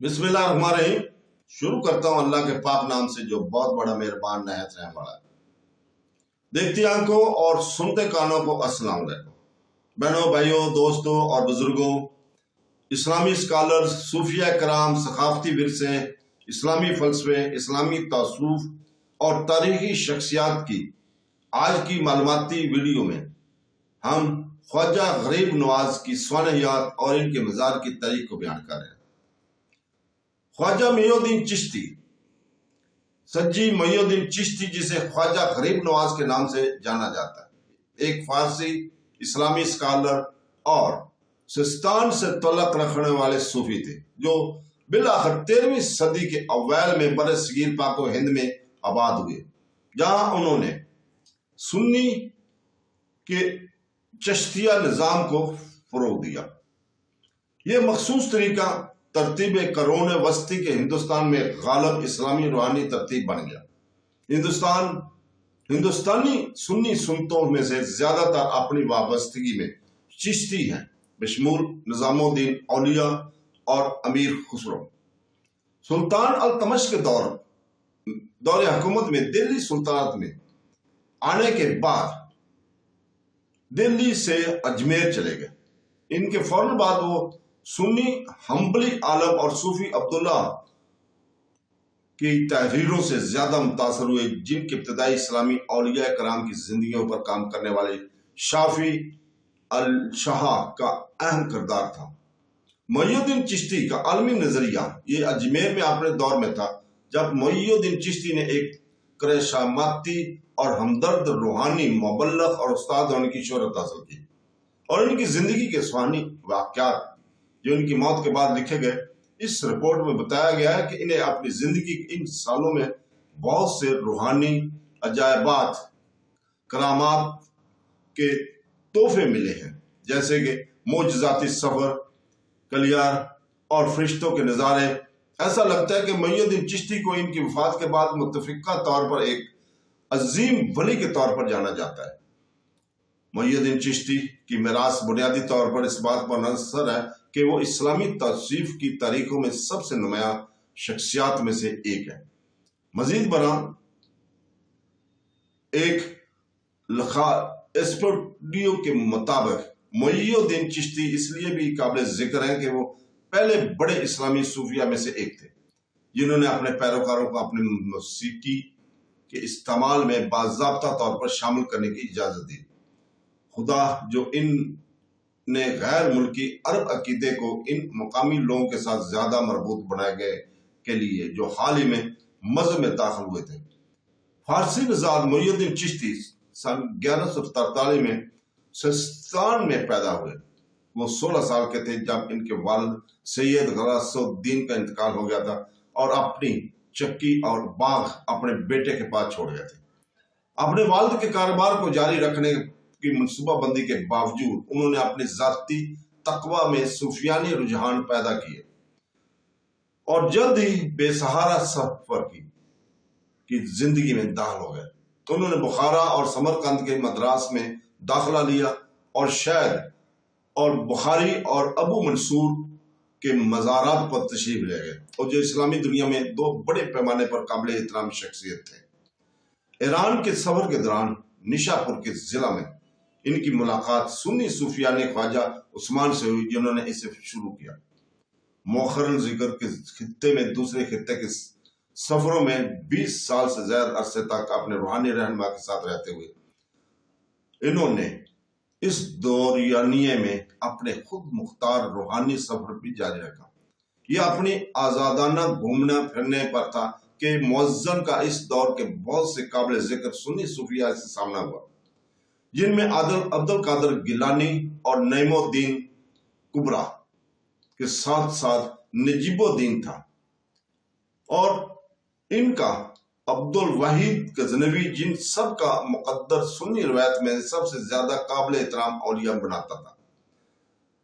बिस्मिल्लाहिर्रहमानिर्रहीम। शुरू करता हूँ अल्लाह के पाक नाम से जो बहुत बड़ा मेहरबान नहायत रहने वाला है। देखती आंखों और सुनते कानों को अस्सलाम वालेकुम। बहनों, भाइयों, दोस्तों और बुजुर्गों, इस्लामी स्कॉलर्स, सूफिया कराम, सकाफती विरसे, इस्लामी फलसफे, इस्लामी तसव्वुफ और तारीखी शख्सियात की आज की मालूमाती वीडियो में हम ख्वाजा गरीब नवाज की स्वानहियात और इनके मज़ार की तारीख को बयान कर रहे हैं। ख्वाजा मोइनुद्दीन चिश्ती, सज्जी मोइनुद्दीन चिश्ती, जिसे ख्वाजा गरीब नवाज के नाम से जाना जाता है, एक फारसी इस्लामी स्कॉलर और सिस्तान से तल्लुक़ रखने वाले सूफी थे जो बिलाखिर 13वीं सदी के अव्वल में बरसगीर पाक व हिंद में आबाद हुए, जहां उन्होंने सुन्नी के चिश्तिया निज़ाम को फ़रोग़ दिया। ये मखसूस तरीका तरतीब करोन वस्ती के हिंदुस्तान में गालिब इस्लामी रूहानी तरतीब बन गया। हिंदुस्तानी सुन्नी सुन्नतों में से ज्यादातर अपनी वाबस्तगी में चिश्ती हैं, बशमूल निज़ामुद्दीन औलिया और अमीर खुसरो। सुल्तान अल-तमश के दौरे हुकूमत में दिल्ली सुल्तानत में आने के बाद दिल्ली से अजमेर चले गए। इनके फौरन बाद वो सुन्नी हम्बली आलम और सूफी अब्दुल्ला की तहरीरों से ज्यादा मुतासर हुए, जिनके इब्तदाई इस्लामी औलिया कराम की जिंदगियों पर काम करने वाले शाफी अल शाह का अहम किरदार था। मोइनुद्दीन चिश्ती का आलमी नजरिया ये अजमेर में अपने दौर में था जब मोइनुद्दीन चिश्ती ने एक करेशामाती और हमदर्द रूहानी मुबल्लिग़ और उस्ताद होने की शोहरत हासिल की, और इनकी जिंदगी के सुहानी वाक़यात जो इनकी मौत के बाद लिखे गए, इस रिपोर्ट में बताया गया है कि इन्हें अपनी जिंदगी के इन सालों में बहुत से रूहानी अजायबात, करामात के तोहफे मिले हैं, जैसे कि मोजज़ाती सफर, कलियार और फरिश्तों के नज़ारे। ऐसा लगता है कि मोइनुद्दीन चिश्ती को इनकी वफात के बाद मुतफ़िक़ा तौर पर एक अजीम वली के तौर पर जाना जाता है। मोइनुद्दीन चिश्ती की मीरास बुनियादी तौर पर इस बात पर मुनहसर है कि वो इस्लामी तसव्वुफ की तारीखों में सबसे नुमायां शख्सियात में से एक है। मजीद बरां एक स्टूडियो के मुताबिक मोइनुद्दीन चिश्ती इसलिए भी काबिल जिक्र है कि वो पहले बड़े इस्लामी सूफिया में से एक थे जिन्होंने अपने पैरोकारों को अपने मौसीकी के इस्तेमाल में बाज़ाब्ता तौर पर शामिल करने की इजाजत दी। खुदा जो ने गैर मुल्की अरब अकीदे को इन मुकामी लोगों के साथ ज्यादा मरबूत बनाए गए के लिए जो हाल ही में मज़हब में दाखिल हुए थे। फारसी नज़ाद मोइनुद्दीन चिश्ती सन 1143 में सिस्तान में पैदा हुए। वो 16 साल के थे जब इनके वालिद सैयद गयासुद्दीन का इंतकाल हो गया था और अपनी चक्की और बाग अपने बेटे के पास छोड़ गए थे। अपने वालिद के कारोबार को जारी रखने की मनसूबाबंदी के बावजूद उन्होंने अपने जाती तकवा में सूफियानी रुझान पैदा किए और जल्द ही बेसहारा सफर की जिंदगी में दाखिल हो गए। उन्होंने बुखारा और समरकंद के मद्रास में दाखिला लिया और शायद और बुखारी और अबू मंसूर के मज़ारात पर तशरीफ ले गए, और जो इस्लामी दुनिया में दो बड़े पैमाने पर काबिल एहतराम शख्सियत थे। ईरान के सफर के दौरान निशापुर के जिला में इनकी मुलाकात सुन्नी सूफियाने ख्वाजा उस्मान से हुई, जिन्होंने इसे शुरू किया। मौखरन जिक्र के खित्ते में दूसरे खित्ते के सफरों में 20 साल से ज्यादा अरसे तक अपने रूहानी रहनुमा के साथ रहते हुए इन्होंने इस दौरियानिये में अपने खुद मुख्तार रूहानी सफर भी जारी रखा। यह अपनी आजादाना घूमने फिरने पर था कि मुअज्जम का इस दौर के बहुत से काबिल जिक्र सुन्नी सूफिया से सामना हुआ, जिनमें अब्दुल कादिर गिलानी और नईमुद्दीन कुबरा के साथ साथ नजीबुद्दीन था, और इनका अब्दुल वाहिद गजनवी, जिन सब का मुकद्दर सुन्नी रवायत में सबसे ज्यादा काबिल एहतराम औलिया बनाता था।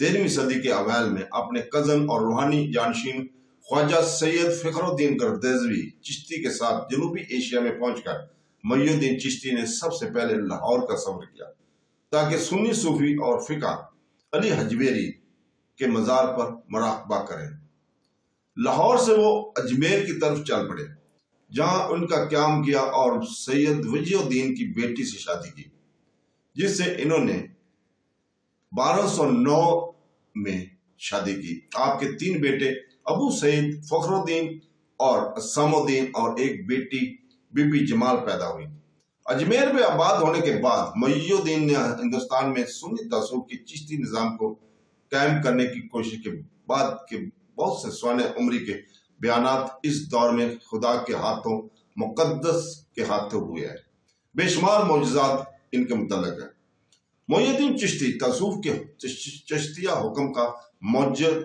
13वीं सदी के अवैल में अपने कजन और रूहानी जानशीन ख्वाजा सैयद फिक्रुद्दीन गर्देज़वी चिश्ती के साथ जनूबी एशिया में पहुंचकर मोइनुद्दीन चिश्ती ने सबसे पहले लाहौर का सफर किया ताकि सुन्नी सूफी और फिका अली हजवेरी के मज़ार पर मुराक़बा करें। لاہور سے وہ اجمیر کی طرف چل پڑے، جہاں ان کا قیام کیا اور سید وجی الدین کی بیٹی سے شادی کی، جس سے انہوں نے 1209 میں شادی کی۔ آپ کے 3 بیٹے ابو سعید، فخر الدین اور اسام الدین اور ایک بیٹی بی بی جمال پیدا ہوئی۔ اجمیر میں آباد ہونے کے بعد محی الدین نے ہندوستان میں سنی تصوف کی چشتی نظام کو قائم کرنے کی کوشش کے بعد کے بہت سے سوانح عمری کے بیانات اس دور میں خدا کے ہاتھوں، مقدس کے ہاتھوں ہوئے ہیں۔ بے شمار معجزات ان کے متعلق ہیں۔ محی الدین چشتی تصوف کے چشتیہ حکم کا موجد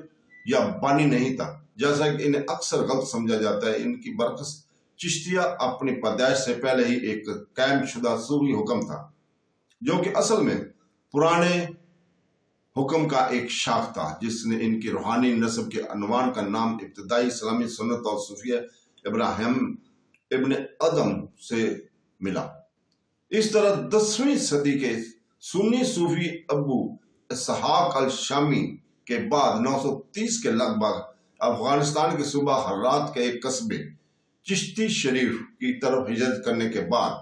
یا بانی نہیں تھا، جیسا کہ انہیں اکثر غلط سمجھا جاتا ہے۔ ان کی برعکس چشتیہ اپنی پیدائش سے پہلے ہی ایک قائم شدہ صوفی حکم تھا، جو کہ اصل میں پرانے حکم کا ایک شاخ تھا، جس نے ان کی روحانی نسب کے عنوان کا نام ابتدائی اسلامی سنت اور صوفیہ ابراہیم ابن ادم سے ملا۔ اس طرح 10ویں صدی کے سنی صوفی ابو اسحاق الشامی کے بعد 930 کے لگ بھگ افغانستان کے صوبہ ہرات کے ایک قصبے چشتی شریف کی طرف ہجرت کرنے کے بعد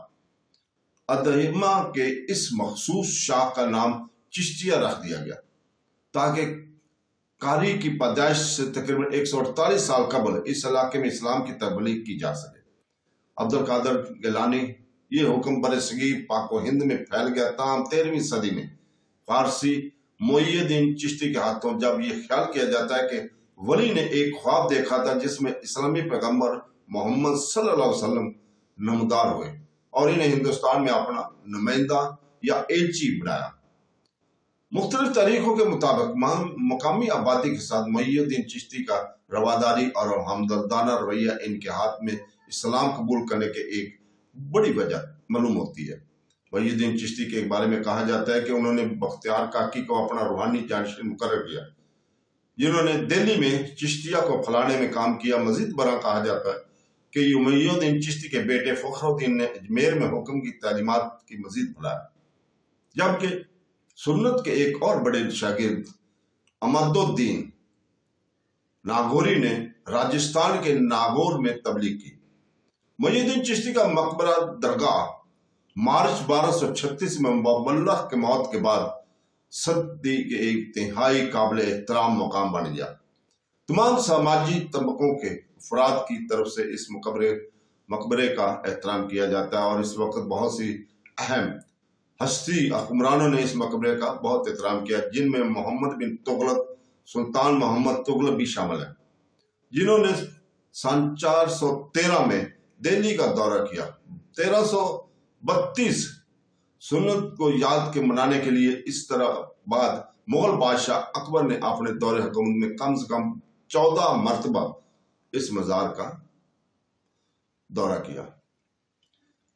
ادہیمہ کے اس مخصوص شاخ کا نام چشتیہ رکھ دیا گیا، تاکہ قاری کی پیدائش سے تقریباً 148 سال قبل اس علاقے میں اسلام کی تبلیغ کی جا سکے۔ عبد القادر گیلانی، یہ حکم بر صغیر پاک و ہند میں پھیل گیا، تاہم 13ویں صدی میں فارسی محی الدین چشتی کے ہاتھوں جب یہ خیال کیا جاتا ہے کہ ولی نے ایک خواب دیکھا تھا جس میں اسلامی پیغمبر محمد صلی اللہ علیہ وسلم نمودار ہوئے اور انہیں ہندوستان میں اپنا نمائندہ یا ایلچی بنایا۔ مختلف تاریخوں کے مطابق مقامی آبادی کے ساتھ محی الدین چشتی کا رواداری اور ہمدردانہ رویہ ان کے ہاتھ میں اسلام قبول کرنے کے ایک بڑی وجہ معلوم ہوتی ہے۔ محی الدین چشتی کے بارے میں کہا جاتا ہے کہ انہوں نے بختیار کاکی کو اپنا روحانی جانشین مقرر کیا، جنہوں نے دہلی میں چشتیہ کو پھیلانے میں کام کیا۔ مزید برآں کہا جاتا ہے کہ محی الدین چشتی کے بیٹے فخر الدین نے اجمیر میں حکم کی تعلیمات کی مزید پھیلایا، جبکہ سنت کے ایک اور بڑے شاگرد امد الدین ناگوری نے راجستھان کے ناگور میں تبلیغ کی۔ محی الدین چشتی کا مقبرہ درگاہ مارچ 1236 میں مبلغ کے موت کے بعد صدی کے ایک انتہائی قابل احترام مقام بن گیا۔ تمام سماجی طبقوں کے افراد کی طرف سے اس مقبرے کا احترام کیا جاتا ہے، اور اس وقت بہت سی اہم ہستی حکمرانوں نے اس مقبرے کا بہت احترام کیا، جن میں محمد بن تغلق، سلطان محمد تغلق بھی شامل ہیں، جنہوں نے سن 413 میں دہلی کا دورہ کیا۔ 1332 سنت کو یاد کے منانے کے لیے اس طرح بعد مغل بادشاہ اکبر نے اپنے دور حکومت میں کم سے کم 14 مرتبہ اس مزار کا دورہ کیا۔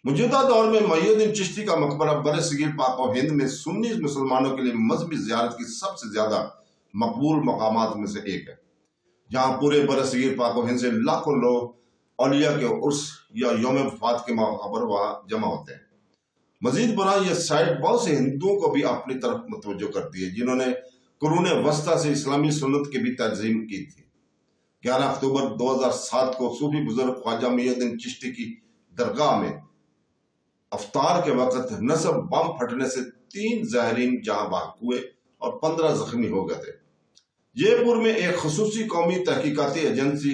موجودہ دور میں محی الدین چشتی کا مقبرہ برصغیر پاک و ہند میں سنی مسلمانوں کے لیے مذہبی زیارت کی سب سے زیادہ مقبول مقامات میں سے ایک ہے، جہاں پورے برصغیر پاک و ہند سے لاکھوں لوگ اولیاء کے عرس یا یوم وفات کے موقع پر وہاں جمع ہوتے ہیں۔ مزید برآں یہ سائٹ بہت سے ہندوؤں کو بھی اپنی طرف متوجہ کرتی ہے، جنہوں نے قرون وسطیٰ سے اسلامی سنت کی بھی تنظیم کی تھی۔ 11 اکتوبر 2007 کو صوفی بزرگ خواجہ محی الدین چشتی کی درگاہ میں افطار کے وقت نصب بم پھٹنے سے 3 زائرین جہاں بحق ہوئے اور 15 زخمی ہو گئے تھے۔ جے پور میں ایک خصوصی قومی تحقیقاتی ایجنسی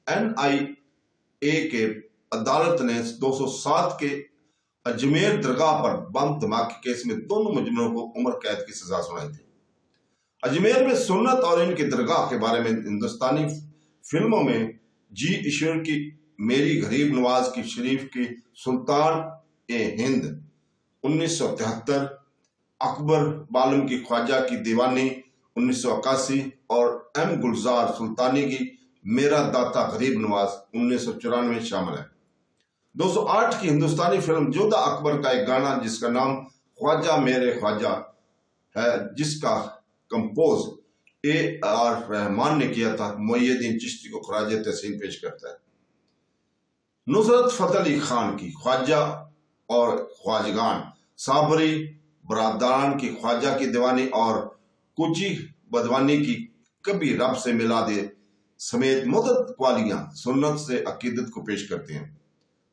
NIA کے عدالت نے 207 کے اجمیر درگاہ پر بم دھماکے کیس میں دونوں مجرموں کو عمر قید کی سزا سنائی تھی۔ اجمیر میں سنت اور ان کی درگاہ کے بارے میں ہندوستانی فلموں میں جی ایشور کی میری غریب نواز کی شریف کی سلطان ہند 1973، اکبر بالم کی خواجہ کی دیوانی 1981 اور M گلزار سلطانی کی میرا داتا غریب نواز 1994 شامل ہے۔ 208 کی ہندوستانی فلم جودھا اکبر کا ایک گانا جس کا نام خواجہ میرے خواجہ ہے، جس کا کمپوز AR رحمان نے کیا تھا، محی الدین چشتی کو خراج تحسین پیش کرتا ہے۔ نصرت فتح علی خان کی خواجہ اور خواجگان، صابری برادران کی خواجہ کی دیوانی اور کوچی بدوانی کی کبھی رب سے ملا دے، سمیت متعدد قوالیاں سنت سے عقیدت کو پیش کرتے ہیں۔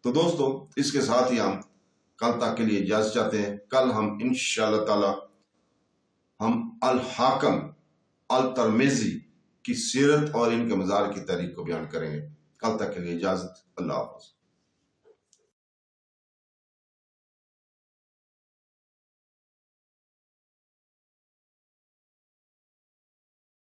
تو دوستو اس کے ساتھ ہی ہم کل تک کے لیے اجازت چاہتے ہیں۔ کل ہم انشاءاللہ تعالی ہم الحاکم الترمذی کی سیرت اور ان کے مزار کی تاریخ کو بیان کریں گے۔ کل تک کے لیے اجازت، اللہ حافظ۔